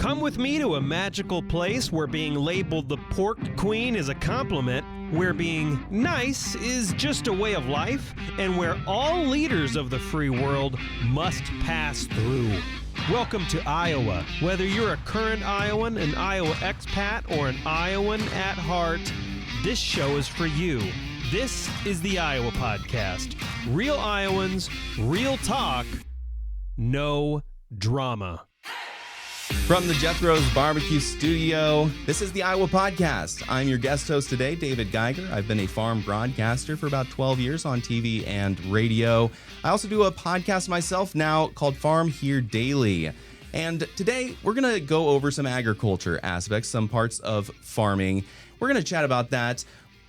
Come with me to a magical place where being labeled the pork queen is a compliment, where being nice is just a way of life, and where all leaders of the free world must pass through. Welcome to Iowa. Whether you're a current Iowan, an Iowa expat, or an Iowan at heart, this show is for you. This is the Iowa Podcast. Real Iowans, real talk, no drama. From the Jethro's Barbecue Studio, this is the Iowa Podcast. I'm your guest host today, David Geiger. I've been a farm broadcaster for about 12 years on TV and radio. I also do a podcast myself now called Farm Here Daily. And today, we're going to go over some agriculture aspects, some parts of farming. We're going to chat about that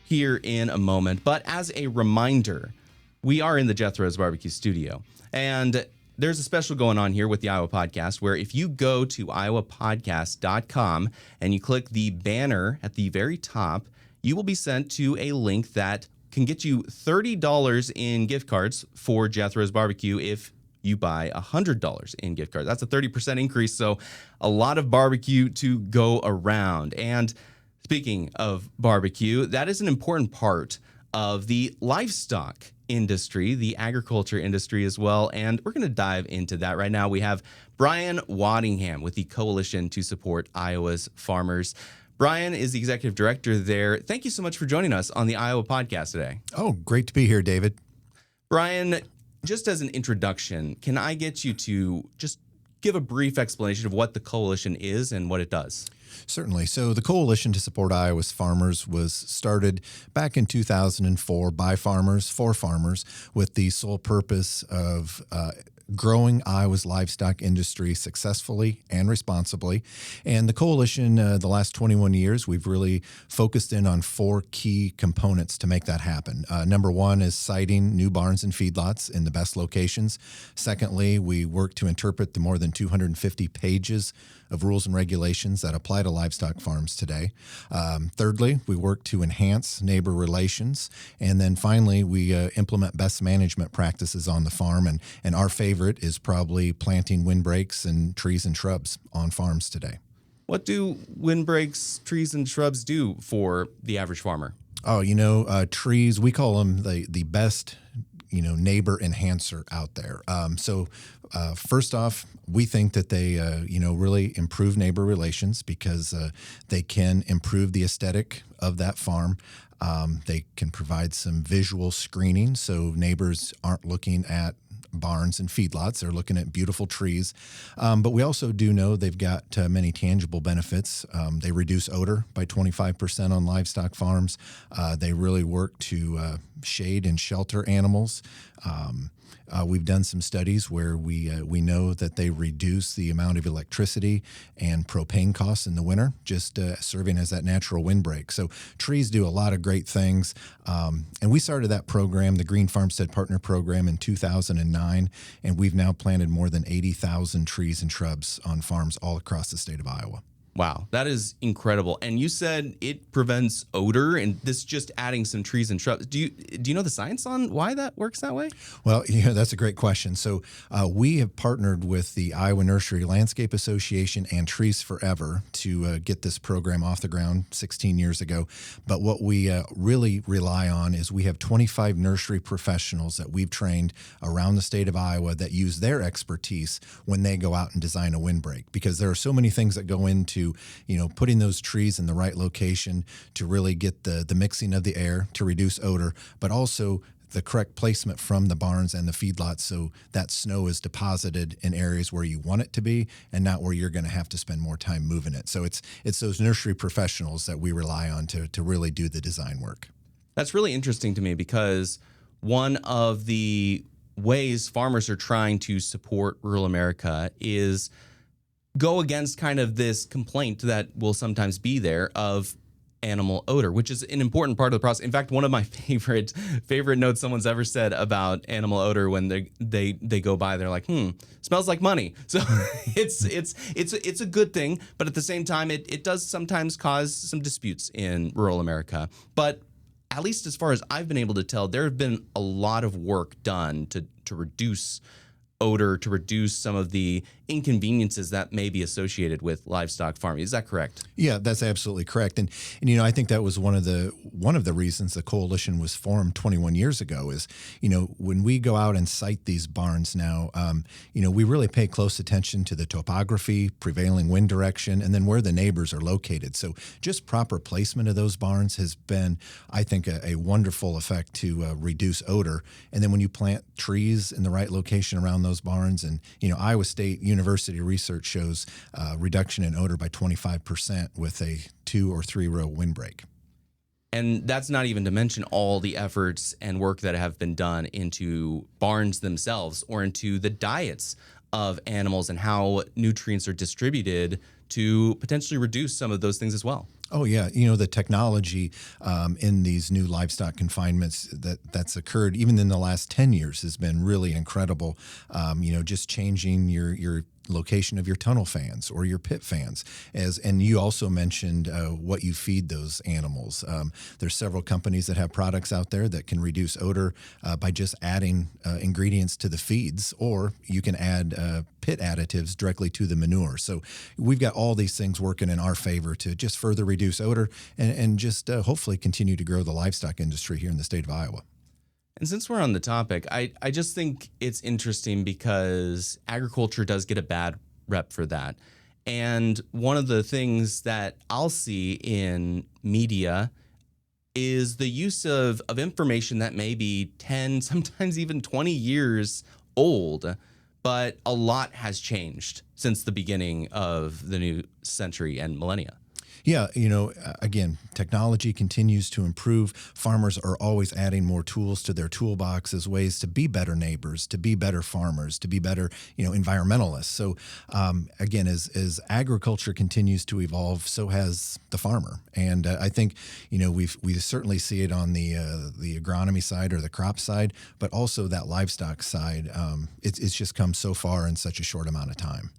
here in a moment. But as a reminder, we are in the Jethro's Barbecue Studio. And there's a special going on here with the Iowa Podcast where if you go to iowapodcast.com and you click the banner at the very top, you will be sent to a link that can get you $30 in gift cards for Jethro's Barbecue if you buy $100 in gift cards. That's a 30% increase, so a lot of barbecue to go around. And speaking of barbecue, that is an important part of the livestock industry, the agriculture industry as well, and we're going to dive into that right now. We have Brian Waddingham with the Coalition to Support Iowa's Farmers. Brian is the executive director there. Thank you so much for joining us on the Iowa Podcast today. Oh, great to be here, David. Brian, just as an introduction, can I get you to just give a brief explanation of what the Coalition is and what it does? Certainly. So the Coalition to Support Iowa's Farmers was started back in 2004 by farmers, for farmers, with the sole purpose of growing Iowa's livestock industry successfully and responsibly. And the Coalition, the last 21 years, we've really focused in on four key components to make that happen. Number one is siting new barns and feedlots in the best locations. Secondly, we work to interpret the more than 250 pages of rules and regulations that apply to livestock farms today. Thirdly, we work to enhance neighbor relations. And then finally, we implement best management practices on the farm. And our favorite is probably planting windbreaks and trees and shrubs on farms today. What do windbreaks, trees, and shrubs do for the average farmer? Oh, trees, we call them the best neighbor enhancer out there. First off, we think that they, really improve neighbor relations because they can improve the aesthetic of that farm. They can provide some visual screening so neighbors aren't looking at barns and feedlots. They're looking at beautiful trees. But we also do know they've got many tangible benefits. They reduce odor by 25% on livestock farms. They really work to shade and shelter animals. We've done some studies where we know that they reduce the amount of electricity and propane costs in the winter, just serving as that natural windbreak. So trees do a lot of great things. And we started that program, the Green Farmstead Partner Program, in 2009, and we've now planted more than 80,000 trees and shrubs on farms all across the state of Iowa. Wow, that is incredible. And you said it prevents odor, and this is just adding some trees and shrubs. Do you know the science on why that works that way? Well, that's a great question. So we have partnered with the Iowa Nursery Landscape Association and Trees Forever to get this program off the ground 16 years ago. But what we really rely on is we have 25 nursery professionals that we've trained around the state of Iowa that use their expertise when they go out and design a windbreak, because there are so many things that go into putting those trees in the right location to really get the mixing of the air to reduce odor, but also the correct placement from the barns and the feedlots so that snow is deposited in areas where you want it to be and not where you're going to have to spend more time moving it. So it's those nursery professionals that we rely on to really do the design work. That's really interesting to me because one of the ways farmers are trying to support rural America is go against kind of this complaint that will sometimes be there of animal odor, which is an important part of the process. In fact, one of my favorite notes someone's ever said about animal odor when they go by, they're like, smells like money. So it's a good thing, but at the same time, it does sometimes cause some disputes in rural America. But at least as far as I've been able to tell, there have been a lot of work done to reduce odor to reduce some of the inconveniences that may be associated with livestock farming. Is that correct? Yeah, that's absolutely correct. And I think that was one of the reasons the coalition was formed 21 years ago is, when we go out and site these barns now, we really pay close attention to the topography, prevailing wind direction, and then where the neighbors are located. So just proper placement of those barns has been, I think, a wonderful effect to reduce odor. And then when you plant trees in the right location around those barns, and, Iowa State University research shows reduction in odor by 25% with a 2 or 3 row windbreak. And that's not even to mention all the efforts and work that have been done into barns themselves or into the diets of animals and how nutrients are distributed to potentially reduce some of those things as well. Oh, yeah. The technology in these new livestock confinements that's occurred even in the last 10 years has been really incredible. Just changing your location of your tunnel fans or your pit fans. And you also mentioned what you feed those animals. There's several companies that have products out there that can reduce odor by just adding ingredients to the feeds, or you can add pit additives directly to the manure. So we've got all these things working in our favor to just further reduce odor and just hopefully continue to grow the livestock industry here in the state of Iowa. And since we're on the topic, I just think it's interesting because agriculture does get a bad rep for that. And one of the things that I'll see in media is the use of information that may be 10, sometimes even 20 years old, but a lot has changed since the beginning of the new century and millennia. Yeah, again, technology continues to improve. Farmers are always adding more tools to their toolbox as ways to be better neighbors, to be better farmers, to be better, environmentalists. So, again, as agriculture continues to evolve, so has the farmer. And I think, we certainly see it on the agronomy side or the crop side, but also that livestock side. It's just come so far in such a short amount of time.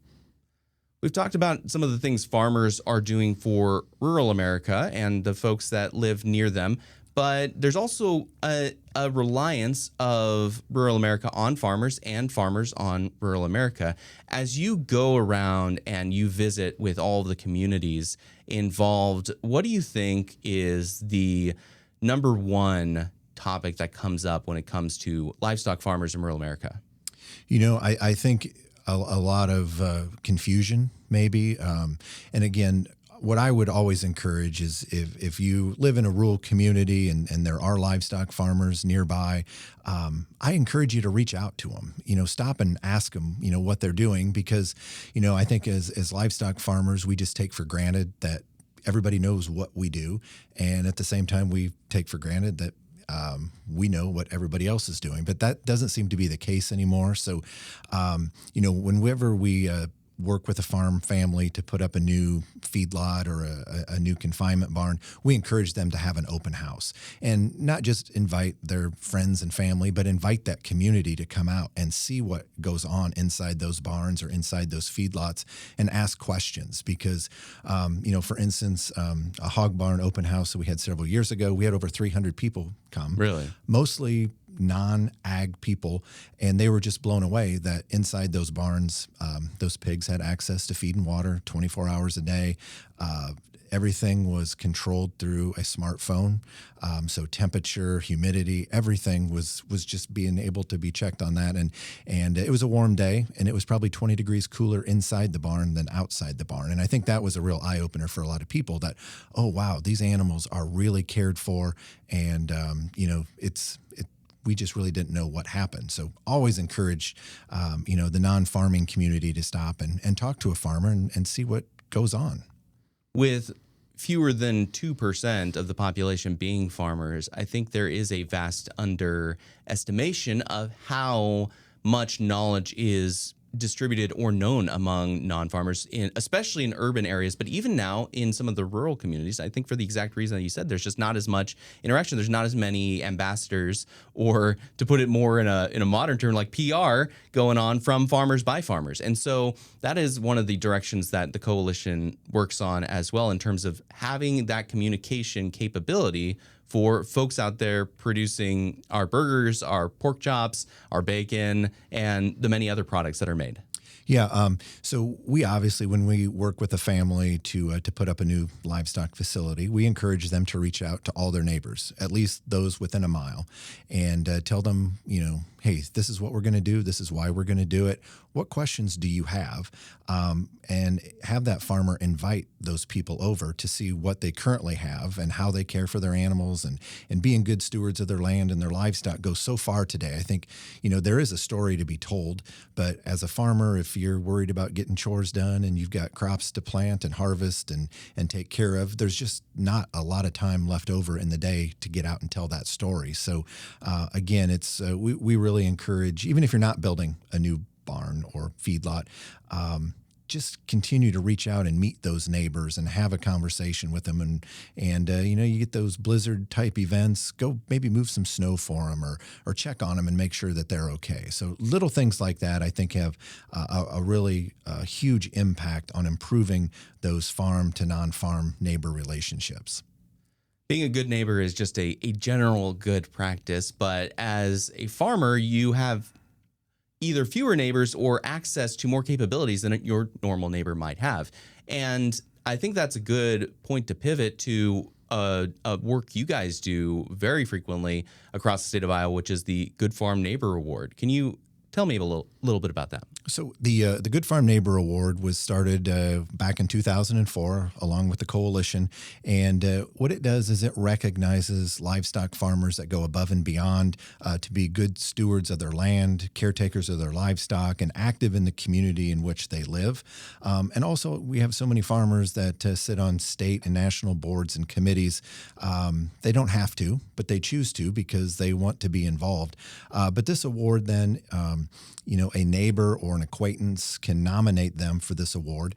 We've talked about some of the things farmers are doing for rural America and the folks that live near them, but there's also a reliance of rural America on farmers and farmers on rural America. As you go around and you visit with all of the communities involved, what do you think is the number one topic that comes up when it comes to livestock farmers in rural America? I think a lot of confusion, maybe. And again, what I would always encourage is if you live in a rural community and there are livestock farmers nearby, I encourage you to reach out to them, stop and ask them, what they're doing, because, I think as livestock farmers, we just take for granted that everybody knows what we do. And at the same time, we take for granted that we know what everybody else is doing, but that doesn't seem to be the case anymore. So, whenever we work with a farm family to put up a new feedlot or a new confinement barn, we encourage them to have an open house and not just invite their friends and family, but invite that community to come out and see what goes on inside those barns or inside those feedlots and ask questions. Because, for instance, a hog barn open house that we had several years ago, we had over 300 people come. Really? Mostly non-ag people, and they were just blown away that inside those barns, those pigs had access to feed and water 24 hours a day. Everything was controlled through a smartphone. So temperature, humidity, everything was just being able to be checked on that. And it was a warm day, and it was probably 20 degrees cooler inside the barn than outside the barn. And I think that was a real eye-opener for a lot of people that, oh, wow, these animals are really cared for. And, we just really didn't know what happened. So always encourage, the non-farming community to stop and talk to a farmer and see what goes on. With fewer than 2% of the population being farmers, I think there is a vast underestimation of how much knowledge is distributed or known among non-farmers, especially in urban areas, but even now in some of the rural communities. I think for the exact reason that you said, there's just not as much interaction. There's not as many ambassadors, or to put it more in a modern term, like PR going on from farmers by farmers. And so that is one of the directions that the coalition works on as well, in terms of having that communication capability for folks out there producing our burgers, our pork chops, our bacon, and the many other products that are made? Yeah. So we obviously, when we work with a family to put up a new livestock facility, we encourage them to reach out to all their neighbors, at least those within a mile, and tell them, hey, this is what we're going to do. This is why we're going to do it. What questions do you have? And have that farmer invite those people over to see what they currently have and how they care for their animals, and being good stewards of their land and their livestock goes so far today. I think, there is a story to be told, but as a farmer, if you're worried about getting chores done and you've got crops to plant and harvest and take care of, there's just not a lot of time left over in the day to get out and tell that story. So again, it's we really encourage, even if you're not building a new barn or feedlot, just continue to reach out and meet those neighbors and have a conversation with them. And you get those blizzard type events, go maybe move some snow for them or check on them and make sure that they're okay. So little things like that, I think, have a really huge impact on improving those farm to non-farm neighbor relationships. Being a good neighbor is just a general good practice, but as a farmer, you have either fewer neighbors or access to more capabilities than your normal neighbor might have. And I think that's a good point to pivot to a work you guys do very frequently across the state of Iowa, which is the Good Farm Neighbor Award. Can you tell me a little bit about that? So the Good Farm Neighbor Award was started back in 2004 along with the coalition, and what it does is it recognizes livestock farmers that go above and beyond to be good stewards of their land, caretakers of their livestock, and active in the community in which they live. And also, we have so many farmers that sit on state and national boards and committees. They don't have to, but they choose to because they want to be involved. But this award then, a neighbor or an acquaintance can nominate them for this award.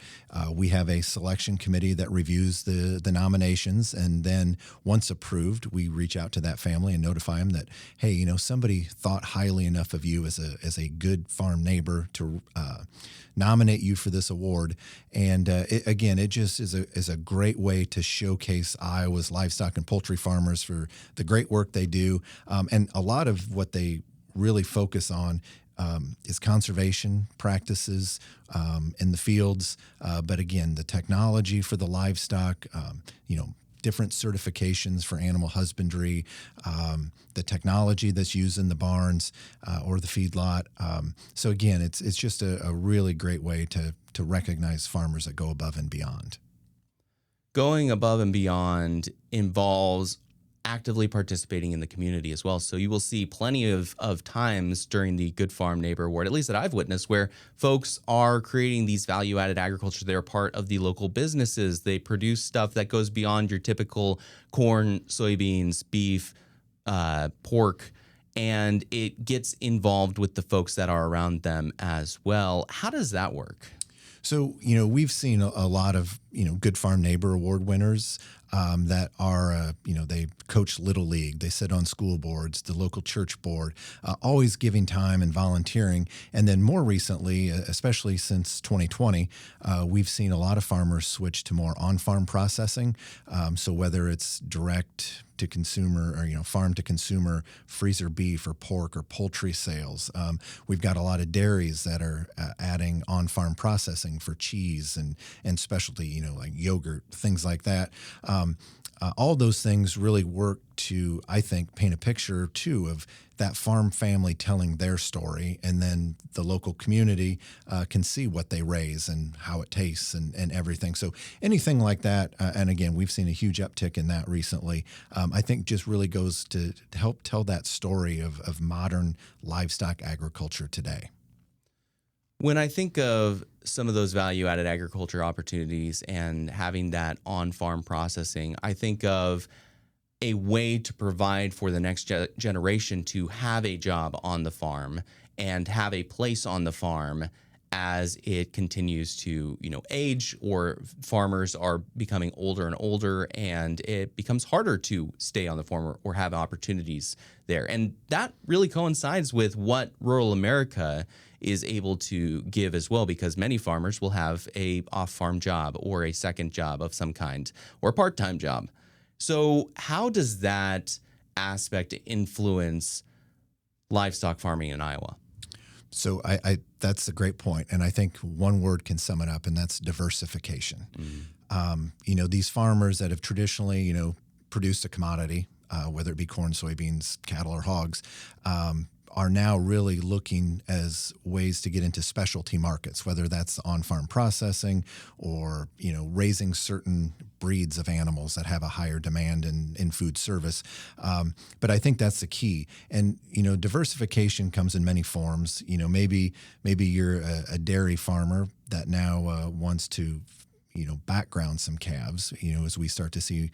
We have a selection committee that reviews the nominations, and then once approved, we reach out to that family and notify them that, hey, somebody thought highly enough of you as a good farm neighbor to nominate you for this award. And it just is a great way to showcase Iowa's livestock and poultry farmers for the great work they do. And a lot of what they really focus on is conservation practices in the fields. But again, the technology for the livestock, different certifications for animal husbandry, the technology that's used in the barns or the feedlot. So again, it's just a really great way to recognize farmers that go above and beyond. Going above and beyond involves actively participating in the community as well. So you will see plenty of times during the Good Farm Neighbor Award, at least that I've witnessed, where folks are creating these value-added agriculture. They're part of the local businesses. They produce stuff that goes beyond your typical corn, soybeans, beef, pork, and it gets involved with the folks that are around them as well. How does that work? So, we've seen a lot of, Good Farm Neighbor Award winners that are, they coach Little League, they sit on school boards, the local church board, always giving time and volunteering. And then more recently, especially since 2020, we've seen a lot of farmers switch to more on-farm processing. So whether it's direct to consumer or farm to consumer freezer beef or pork or poultry sales, we've got a lot of dairies that are adding on-farm processing for cheese and specialty, like yogurt, things like that. All those things really work to, I think, paint a picture too of that farm family telling their story, and then the local community can see what they raise and how it tastes and everything. So anything like that, and again, we've seen a huge uptick in that recently, I think just really goes to help tell that story of modern livestock agriculture today. When I think of some of those value-added agriculture opportunities and having that on-farm processing, I think of a way to provide for the next generation to have a job on the farm and have a place on the farm as it continues to, age, or farmers are becoming older and older, and it becomes harder to stay on the farm or have opportunities there. And that really coincides with what rural America is able to give as well, because many farmers will have a off-farm job or a second job of some kind or a part-time job. So how does that aspect influence livestock farming in Iowa? So I that's a great point, and I think one word can sum it up, and that's diversification. These farmers that have traditionally, produced a commodity, whether it be corn, soybeans, cattle, or hogs, are now really looking as ways to get into specialty markets, whether that's on-farm processing or, raising certain breeds of animals that have a higher demand in food service. But I think that's the key. And, diversification comes in many forms. Maybe you're a dairy farmer that now wants to background some calves, as we start to see,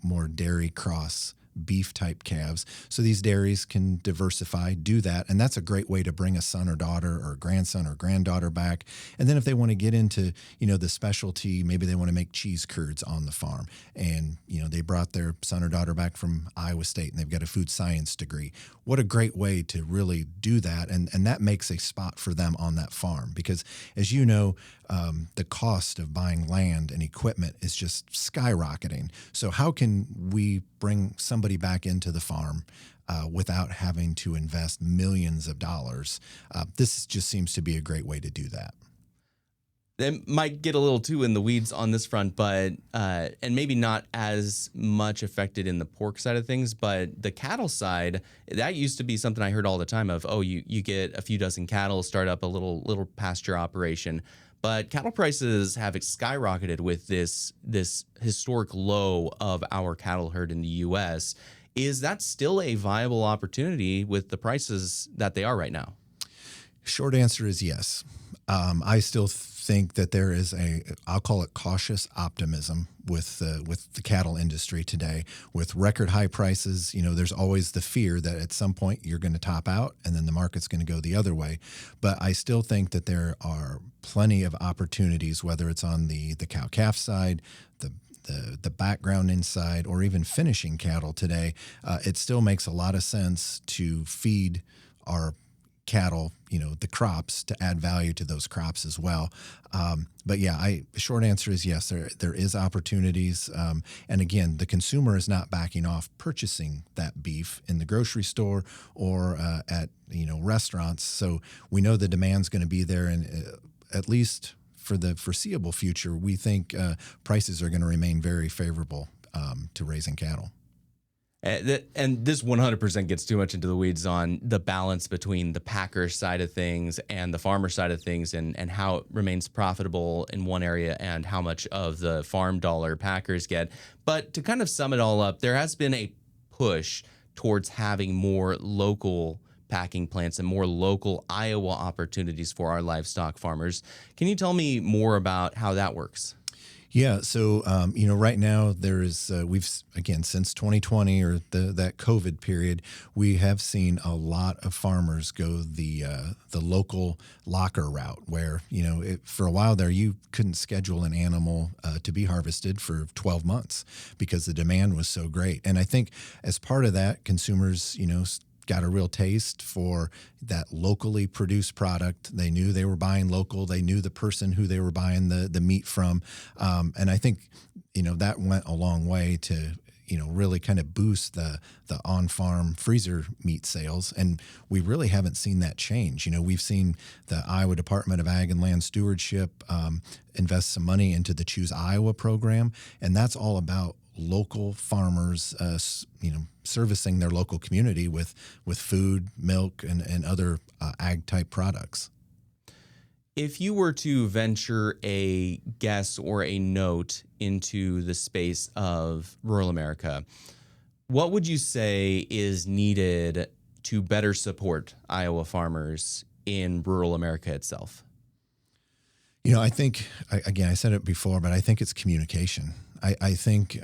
more dairy cross beef type calves. So these dairies can diversify, do that. And that's a great way to bring a son or daughter or grandson or granddaughter back. And then if they want to get into, the specialty, maybe they want to make cheese curds on the farm. And, they brought their son or daughter back from Iowa State and they've got a food science degree. What a great way to really do that. And that makes a spot for them on that farm because, as you know, the cost of buying land and equipment is just skyrocketing. So how can we bring somebody back into the farm without having to invest millions of dollars? This just seems to be a great way to do that. It might get a little too in the weeds on this front, but and maybe not as much affected in the pork side of things, but the cattle side, that used to be something I heard all the time of, you get a few dozen cattle, start up a little pasture operation. But cattle prices have skyrocketed with this historic low of our cattle herd in the U.S. Is that still a viable opportunity with the prices that they are right now? Short answer is yes. I still think that there is I'll call it cautious optimism with the cattle industry today. With record high prices, there's always the fear that at some point you're going to top out and then the market's going to go the other way. But I still think that there are plenty of opportunities, whether it's on the cow-calf side, the background inside, or even finishing cattle today. It still makes a lot of sense to feed our cattle, the crops, to add value to those crops as well. But yeah, short answer is yes, there is opportunities. And again, the consumer is not backing off purchasing that beef in the grocery store or at restaurants. So we know the demand's going to be there, and at least for the foreseeable future, we think prices are going to remain very favorable to raising cattle. And this 100% gets too much into the weeds on the balance between the packer side of things and the farmer side of things, and how it remains profitable in one area and how much of the farm dollar packers get. But to kind of sum it all up, there has been a push towards having more local packing plants and more local Iowa opportunities for our livestock farmers. Can you tell me more about how that works? Yeah, so right now there is we've again since 2020 or that COVID period, we have seen a lot of farmers go the local locker route, where for a while there you couldn't schedule an animal to be harvested for 12 months because the demand was so great. And I think as part of that, consumers got a real taste for that locally produced product. They knew they were buying local. They knew the person who they were buying the meat from. And I think, that went a long way to, really kind of boost the on-farm freezer meat sales. And we really haven't seen that change. We've seen the Iowa Department of Ag and Land Stewardship invest some money into the Choose Iowa program. And that's all about local farmers, servicing their local community with food, milk, and other ag type products. If you were to venture a guess or a note into the space of rural America, what would you say is needed to better support Iowa farmers in rural America itself? I think, again, I said it before, but I think it's communication. I think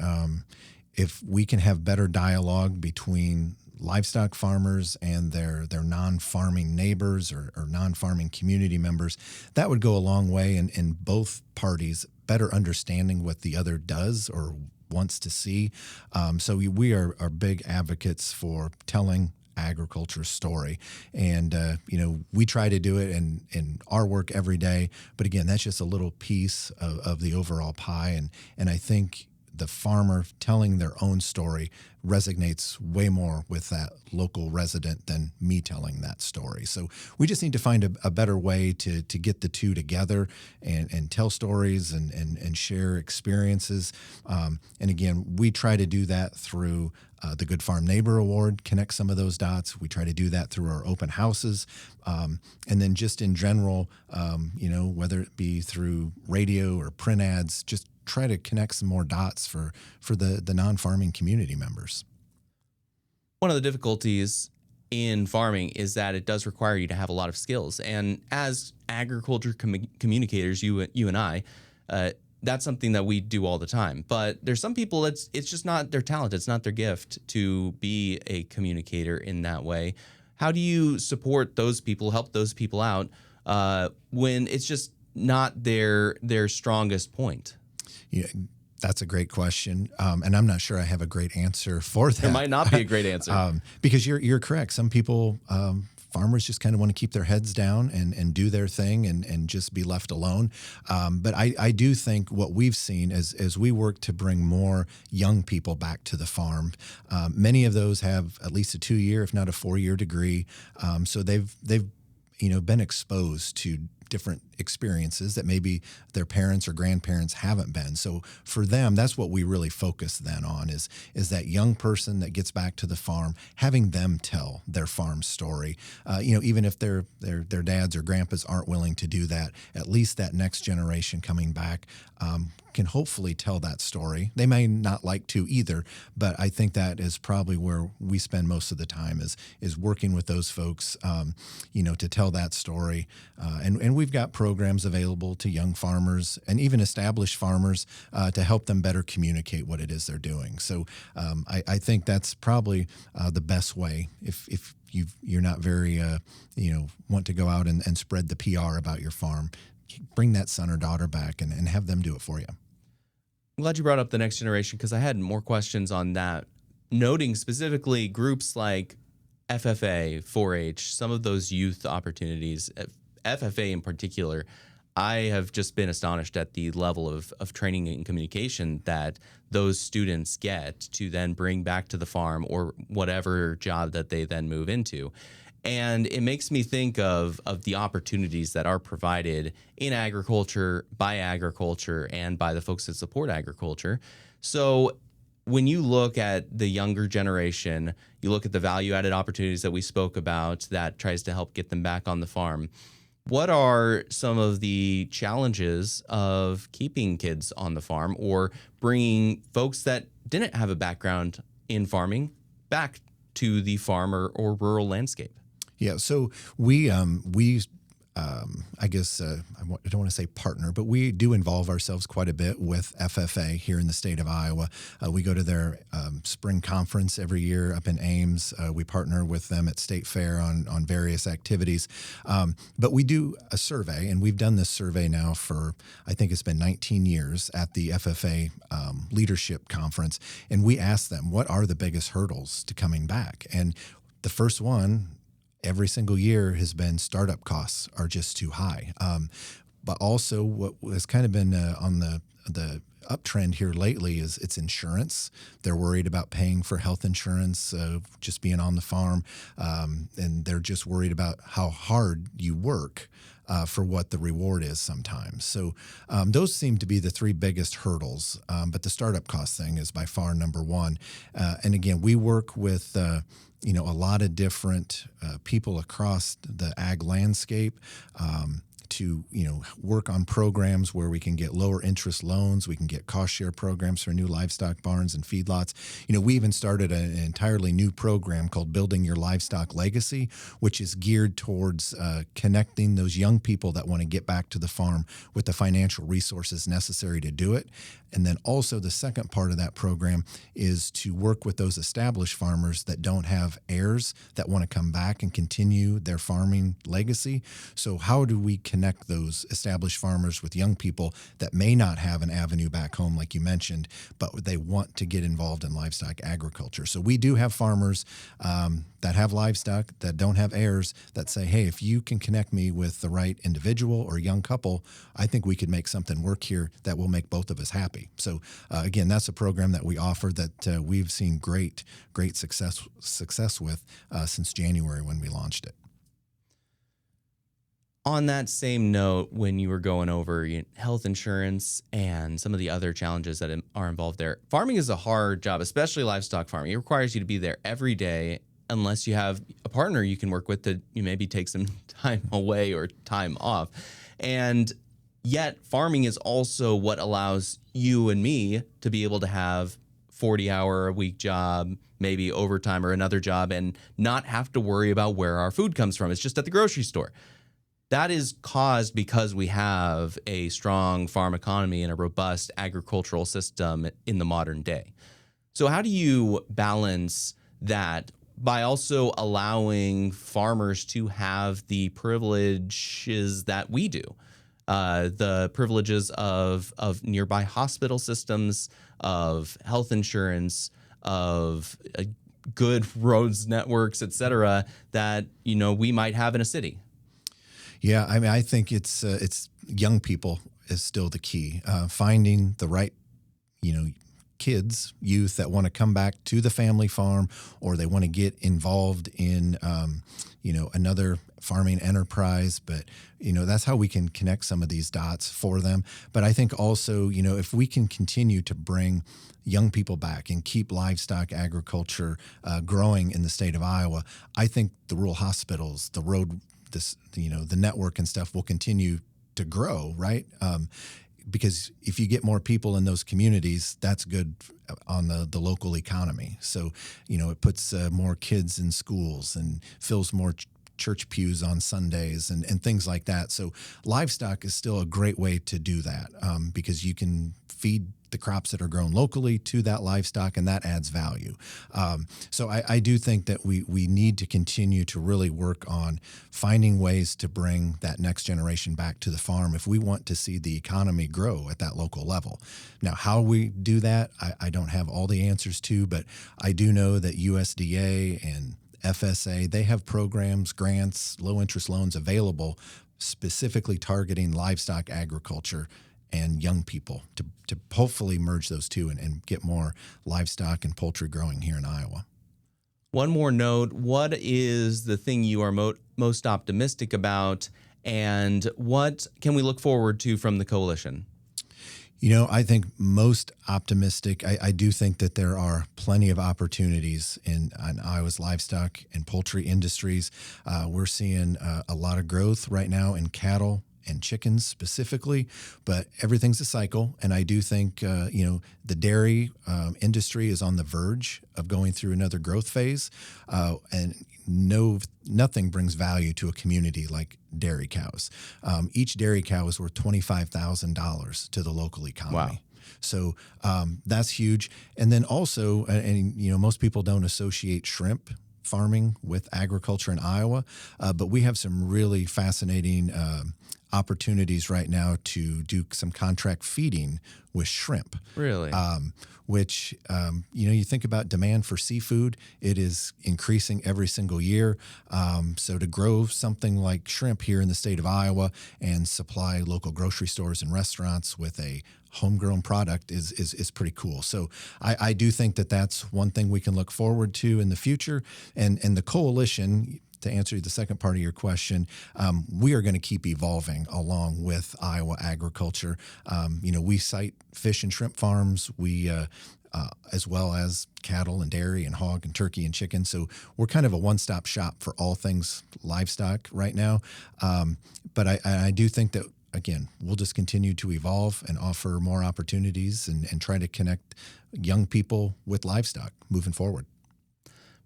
if we can have better dialogue between livestock farmers and their non-farming neighbors or non-farming community members, that would go a long way in both parties better understanding what the other does or wants to see. So we are big advocates for telling agriculture story. And, we try to do it in our work every day. But again, that's just a little piece of the overall pie. And I think the farmer telling their own story resonates way more with that local resident than me telling that story. So we just need to find a better way to get the two together and tell stories and share experiences. And again, we try to do that through the Good Farm Neighbor Award, connect some of those dots. We try to do that through our open houses. And then just in general, whether it be through radio or print ads, just try to connect some more dots for the non-farming community members. One of the difficulties in farming is that it does require you to have a lot of skills. And as agriculture communicators, you and I, that's something that we do all the time. But there's some people it's just not their talent. It's not their gift to be a communicator in that way. How do you support those people, help those people out when it's just not their strongest point? Yeah, that's a great question, and I'm not sure I have a great answer for that. There might not be a great answer. Because you're correct. Some people, farmers just kind of want to keep their heads down and do their thing and just be left alone. But I do think what we've seen as we work to bring more young people back to the farm, many of those have at least a 2-year, if not a 4-year degree. So they've been exposed to different experiences that maybe their parents or grandparents haven't been. So for them, that's what we really focus then on is that young person that gets back to the farm, having them tell their farm story. Even if their dads or grandpas aren't willing to do that, at least that next generation coming back can hopefully tell that story. They may not like to either, but I think that is probably where we spend most of the time is working with those folks, to tell that story. And we've got programs available to young farmers and even established farmers to help them better communicate what it is they're doing. So I think that's probably the best way if you're not very, want to go out and spread the PR about your farm. Bring that son or daughter back and have them do it for you. I'm glad you brought up the next generation because I had more questions on that, noting specifically groups like FFA, 4-H, some of those youth opportunities, FFA in particular. I have just been astonished at the level of training and communication that those students get to then bring back to the farm or whatever job that they then move into. And it makes me think of the opportunities that are provided in agriculture, by agriculture, and by the folks that support agriculture. So when you look at the younger generation, you look at the value-added opportunities that we spoke about that tries to help get them back on the farm. What are some of the challenges of keeping kids on the farm or bringing folks that didn't have a background in farming back to the farm or rural landscape? Yeah, so we I guess I don't want to say partner, but we do involve ourselves quite a bit with FFA here in the state of Iowa. We go to their spring conference every year up in Ames. We partner with them at State Fair on various activities. But we do a survey, and we've done this survey now for, I think it's been 19 years at the FFA Leadership Conference. And we ask them, what are the biggest hurdles to coming back? And the first one, every single year, has been startup costs are just too high. But also what has kind of been on the uptrend here lately is it's insurance. They're worried about paying for health insurance, just being on the farm. And they're just worried about how hard you work for what the reward is sometimes. So those seem to be the three biggest hurdles. But the startup cost thing is by far number one. And again, we work with a lot of different people across the ag landscape to work on programs where we can get lower interest loans, we can get cost share programs for new livestock barns and feedlots. We even started an entirely new program called Building Your Livestock Legacy, which is geared towards connecting those young people that want to get back to the farm with the financial resources necessary to do it. And then also the second part of that program is to work with those established farmers that don't have heirs that want to come back and continue their farming legacy. So how do we connect connect those established farmers with young people that may not have an avenue back home, like you mentioned, but they want to get involved in livestock agriculture. So we do have farmers that have livestock that don't have heirs that say, hey, if you can connect me with the right individual or young couple, I think we could make something work here that will make both of us happy. So again, that's a program that we offer that we've seen great success with since January when we launched it. On that same note, when you were going over health insurance and some of the other challenges that are involved there, farming is a hard job, especially livestock farming. It requires you to be there every day unless you have a partner you can work with to maybe take some time away or time off. And yet farming is also what allows you and me to be able to have 40-hour-a-week job, maybe overtime or another job, and not have to worry about where our food comes from. It's just at the grocery store. That is caused because we have a strong farm economy and a robust agricultural system in the modern day. So how do you balance that by also allowing farmers to have the privileges that we do? The privileges of nearby hospital systems, of health insurance, of good roads networks, et cetera, that we might have in a city. Yeah, I mean, I think it's young people is still the key. Finding the right, youth that want to come back to the family farm, or they want to get involved in, another farming enterprise. But, that's how we can connect some of these dots for them. But I think also, if we can continue to bring young people back and keep livestock agriculture growing in the state of Iowa, I think the rural hospitals, the road, the network and stuff will continue to grow, right? Because if you get more people in those communities, that's good on the local economy. So, it puts more kids in schools and fills more church pews on Sundays and things like that. So livestock is still a great way to do that because you can feed the crops that are grown locally to that livestock, and that adds value. So I do think that we need to continue to really work on finding ways to bring that next generation back to the farm if we want to see the economy grow at that local level. Now, how we do that, I don't have all the answers to, but I do know that USDA and FSA, they have programs, grants, low-interest loans available specifically targeting livestock agriculture and young people to hopefully merge those two and get more livestock and poultry growing here in Iowa. One more note, what is the thing you are most optimistic about, and what can we look forward to from the coalition? I think most optimistic, I do think that there are plenty of opportunities in Iowa's livestock and poultry industries. We're seeing a lot of growth right now in cattle and chickens specifically, but everything's a cycle. And I do think, the dairy industry is on the verge of going through another growth phase. And nothing brings value to a community like dairy cows. Each dairy cow is worth $25,000 to the local economy. Wow. So that's huge. And then also, most people don't associate shrimp farming with agriculture in Iowa, but we have some really fascinating opportunities right now to do some contract feeding with shrimp. Really? Which, you think about demand for seafood, it is increasing every single year. So to grow something like shrimp here in the state of Iowa and supply local grocery stores and restaurants with a homegrown product is pretty cool. So I do think that that's one thing we can look forward to in the future. And the coalition, to answer the second part of your question, we are going to keep evolving along with Iowa agriculture. We cite fish and shrimp farms. We as well as cattle and dairy and hog and turkey and chicken. So we're kind of a one-stop shop for all things livestock right now. But I do think that, again, we'll just continue to evolve and offer more opportunities and try to connect young people with livestock moving forward.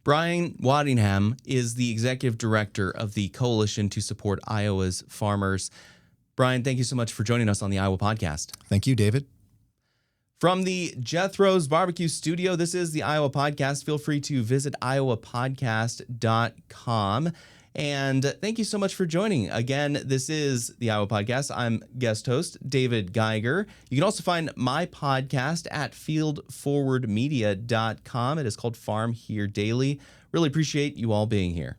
Brian Waddingham is the executive director of the Coalition to Support Iowa's Farmers. Brian, thank you so much for joining us on the Iowa Podcast. Thank you, David. From the Jethro's Barbecue Studio, this is the Iowa Podcast. Feel free to visit iowapodcast.com. And thank you so much for joining. Again, this is the Iowa Podcast. I'm guest host David Geiger. You can also find my podcast at fieldforwardmedia.com. It is called Farm Here Daily. Really appreciate you all being here.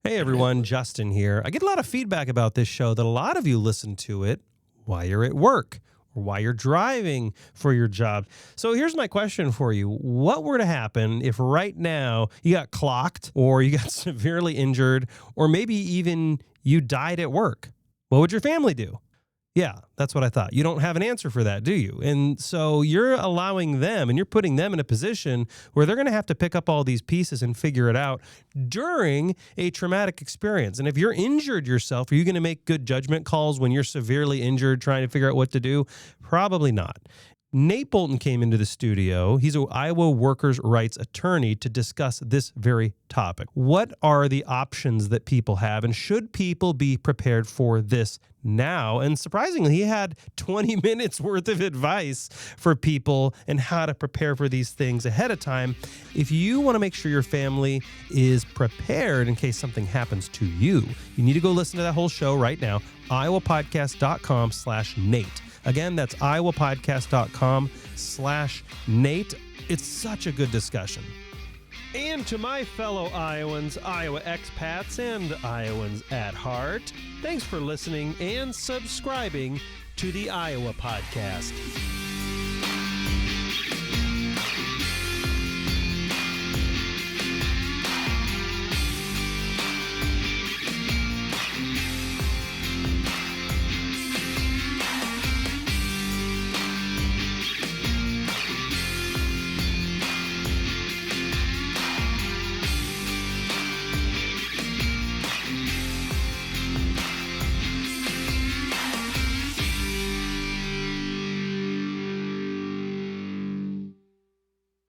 Hey everyone, Justin here. I get a lot of feedback about this show that a lot of you listen to it while you're at work or while you're driving for your job. So here's my question for you. What were to happen if right now you got clocked or you got severely injured or maybe even you died at work? What would your family do? Yeah, that's what I thought. You don't have an answer for that, do you? And so you're allowing them and you're putting them in a position where they're going to have to pick up all these pieces and figure it out during a traumatic experience. And if you're injured yourself, are you going to make good judgment calls when you're severely injured trying to figure out what to do? Probably not. Nate Bolton came into the studio. He's an Iowa workers' rights attorney to discuss this very topic. What are the options that people have, and should people be prepared for this now? And surprisingly, he had 20 minutes worth of advice for people and how to prepare for these things ahead of time. If you want to make sure your family is prepared in case something happens to you, you need to go listen to that whole show right now, iowapodcast.com/Nate. Again, that's iowapodcast.com/Nate. It's such a good discussion. And to my fellow Iowans, Iowa expats, and Iowans at heart, thanks for listening and subscribing to the Iowa Podcast.